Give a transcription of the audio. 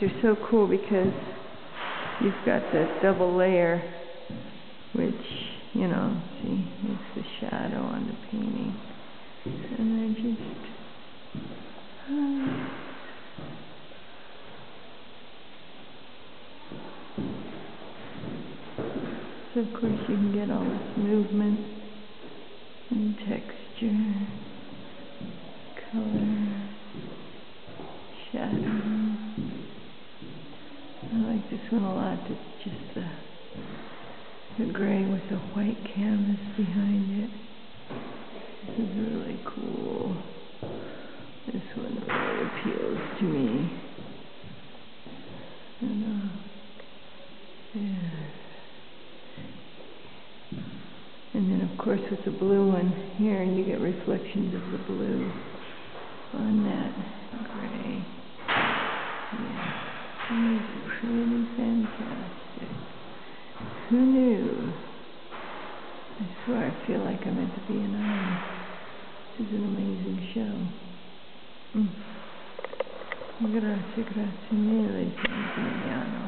are so cool because you've got that double layer, which, you know, see, makes the shadow on the painting. And they're just... So of course you can get all this movement and texture, color, shadow. I like this one a lot. It's just the gray with the white canvas behind it. This is really cool. This one really appeals to me. And, yeah. And then of course with the blue one here, you get reflections of the blue on that gray. Yeah. It's pretty fantastic. Who knew? I swear I feel like I'm at the Biennale. This is an amazing show. Grazie mille, San Gimignano.